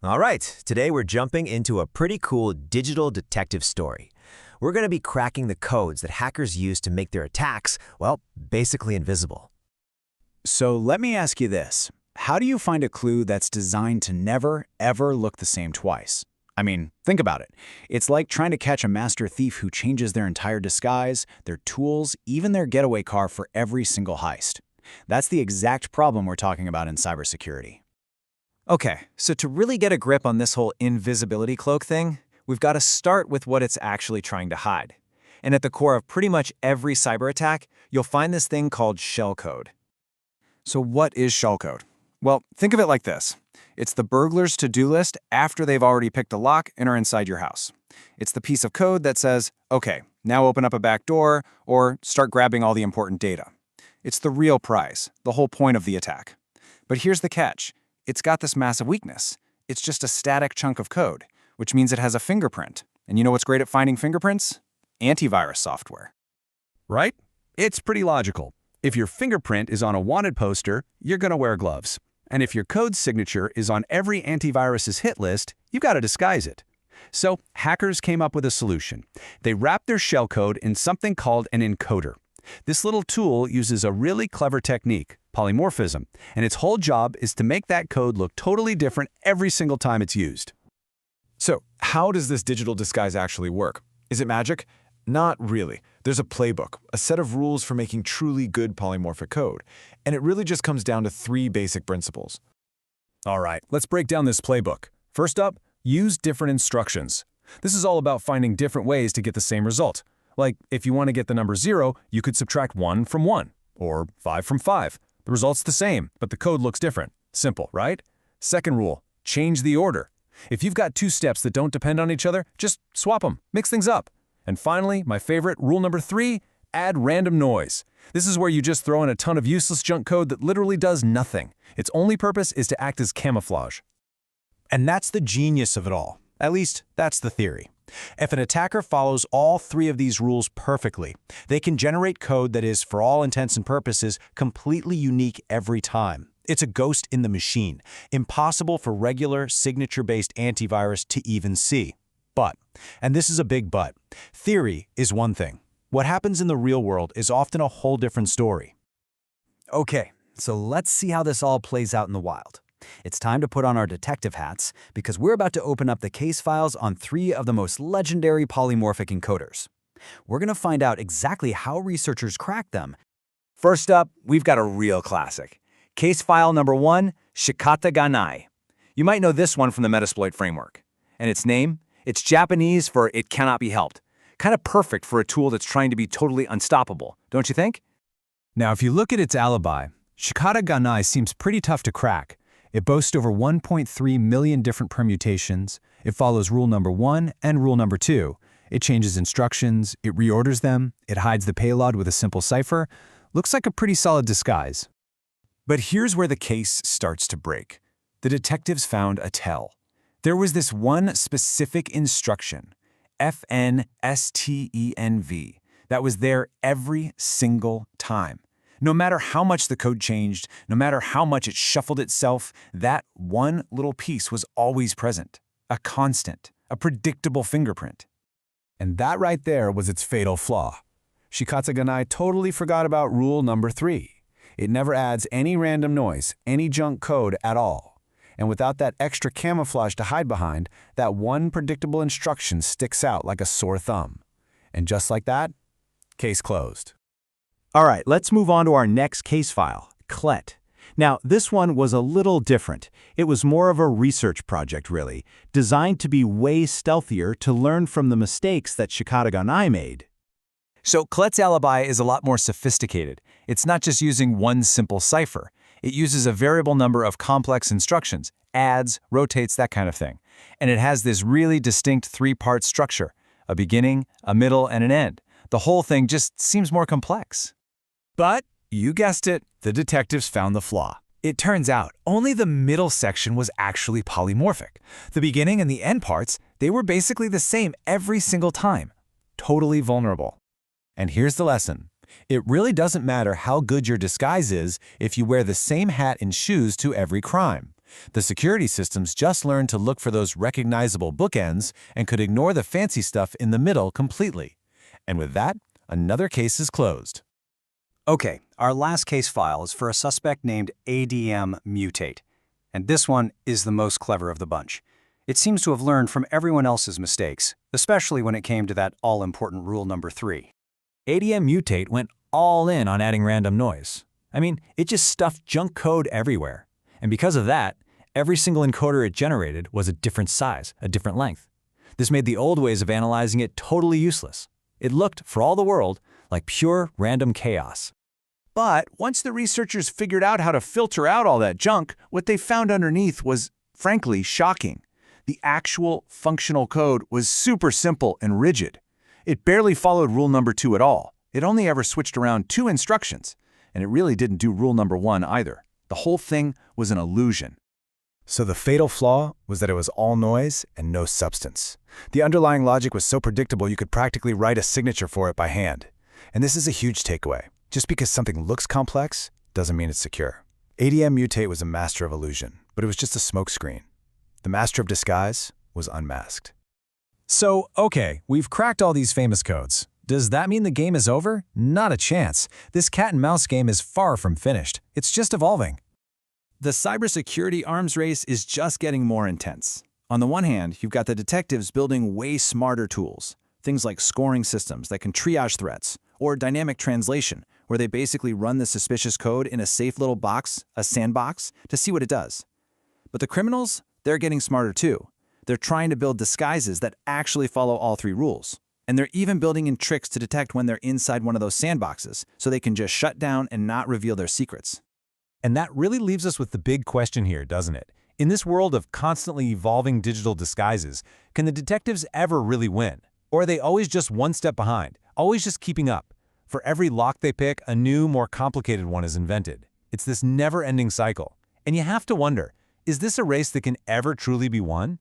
All right, today we're jumping into a pretty cool digital detective story. We're going to be cracking the codes that hackers use to make their attacks, well, basically invisible. So let me ask you this. How do you find a clue that's designed to never, ever look the same twice? I mean, think about it. It's like trying to catch a master thief who changes their entire disguise, their tools, even their getaway car for every single heist. That's the exact problem we're talking about in cybersecurity. Okay, so to really get a grip on this whole invisibility cloak thing, we've got to start with what it's actually trying to hide. And at the core of pretty much every cyber attack, you'll find this thing called shellcode. So what is shellcode? Well, think of it like this. It's the burglar's to-do list after they've already picked a lock and are inside your house. It's the piece of code that says, okay, now open up a back door or start grabbing all the important data. It's the real prize, the whole point of the attack. But here's the catch. It's got this massive weakness. It's just a static chunk of code, which means it has a fingerprint. And you know what's great at finding fingerprints? Antivirus software. Right? It's pretty logical. If your fingerprint is on a wanted poster, you're going to wear gloves. And if your code signature is on every antivirus's hit list, you've got to disguise it. So hackers came up with a solution. They wrapped their shellcode in something called an encoder. This little tool uses a really clever technique, polymorphism, and its whole job is to make that code look totally different every single time it's used. So, how does this digital disguise actually work? Is it magic? Not really. There's a playbook, a set of rules for making truly good polymorphic code, and it really just comes down to three basic principles. All right, let's break down this playbook. First up, use different instructions. This is all about finding different ways to get the same result. Like, if you want to get the number 0, you could subtract 1 from 1, or 5 from 5. The result's the same, but the code looks different. Simple, right? Second rule, change the order. If you've got two steps that don't depend on each other, just swap them, mix things up. And finally, my favorite, rule number 3, add random noise. This is where you just throw in a ton of useless junk code that literally does nothing. Its only purpose is to act as camouflage. And that's the genius of it all. At least, that's the theory. If an attacker follows all three of these rules perfectly, they can generate code that is, for all intents and purposes, completely unique every time. It's a ghost in the machine, impossible for regular, signature-based antivirus to even see. But, and this is a big but, theory is one thing. What happens in the real world is often a whole different story. Okay, so let's see how this all plays out in the wild. It's time to put on our detective hats because we're about to open up the case files on 3 of the most legendary polymorphic encoders. We're going to find out exactly how researchers cracked them. First up, we've got a real classic. Case file number 1, Shikata Ganai. You might know this one from the Metasploit framework. And its name? It's Japanese for it cannot be helped. Kind of perfect for a tool that's trying to be totally unstoppable, don't you think? Now, if you look at its alibi, Shikata Ganai seems pretty tough to crack. It boasts over 1.3 million different permutations. It follows rule number 1 and rule number 2. It changes instructions, it reorders them, it hides the payload with a simple cipher. Looks like a pretty solid disguise. But here's where the case starts to break. The detectives found a tell. There was this one specific instruction, FNSTENV, that was there every single time. No matter how much the code changed, no matter how much it shuffled itself, that one little piece was always present. A constant, a predictable fingerprint. And that right there was its fatal flaw. Shikata Ganai totally forgot about rule number 3. It never adds any random noise, any junk code at all. And without that extra camouflage to hide behind, that one predictable instruction sticks out like a sore thumb. And just like that, case closed. All right, let's move on to our next case file, CLET. Now, this one was a little different. It was more of a research project, really, designed to be way stealthier to learn from the mistakes that Shikata Ganai made. So CLET's alibi is a lot more sophisticated. It's not just using one simple cipher. It uses a variable number of complex instructions, adds, rotates, that kind of thing. And it has this really distinct 3-part structure, a beginning, a middle, and an end. The whole thing just seems more complex. But, you guessed it, the detectives found the flaw. It turns out only the middle section was actually polymorphic. The beginning and the end parts, they were basically the same every single time. Totally vulnerable. And here's the lesson. It really doesn't matter how good your disguise is if you wear the same hat and shoes to every crime. The security systems just learned to look for those recognizable bookends and could ignore the fancy stuff in the middle completely. And with that, another case is closed. Okay, our last case file is for a suspect named ADM Mutate. And this one is the most clever of the bunch. It seems to have learned from everyone else's mistakes, especially when it came to that all-important rule number 3. ADM Mutate went all in on adding random noise. I mean, it just stuffed junk code everywhere. And because of that, every single encoder it generated was a different size, a different length. This made the old ways of analyzing it totally useless. It looked, for all the world, like pure random chaos. But once the researchers figured out how to filter out all that junk, what they found underneath was, frankly, shocking. The actual functional code was super simple and rigid. It barely followed rule number 2 at all. It only ever switched around 2 instructions, and it really didn't do rule number 1 either. The whole thing was an illusion. So the fatal flaw was that it was all noise and no substance. The underlying logic was so predictable you could practically write a signature for it by hand. And this is a huge takeaway. Just because something looks complex doesn't mean it's secure. ADM Mutate was a master of illusion, but it was just a smokescreen. The master of disguise was unmasked. So, okay, we've cracked all these famous codes. Does that mean the game is over? Not a chance. This cat and mouse game is far from finished. It's just evolving. The cybersecurity arms race is just getting more intense. On the one hand, you've got the detectives building way smarter tools, things like scoring systems that can triage threats, or dynamic translation, where they basically run the suspicious code in a safe little box, a sandbox, to see what it does. But the criminals, they're getting smarter too. They're trying to build disguises that actually follow all 3 rules. And they're even building in tricks to detect when they're inside one of those sandboxes, so they can just shut down and not reveal their secrets. And that really leaves us with the big question here, doesn't it? In this world of constantly evolving digital disguises, can the detectives ever really win? Or are they always just one step behind, always just keeping up? For every lock they pick, a new, more complicated one is invented. It's this never-ending cycle. And you have to wonder, is this a race that can ever truly be won?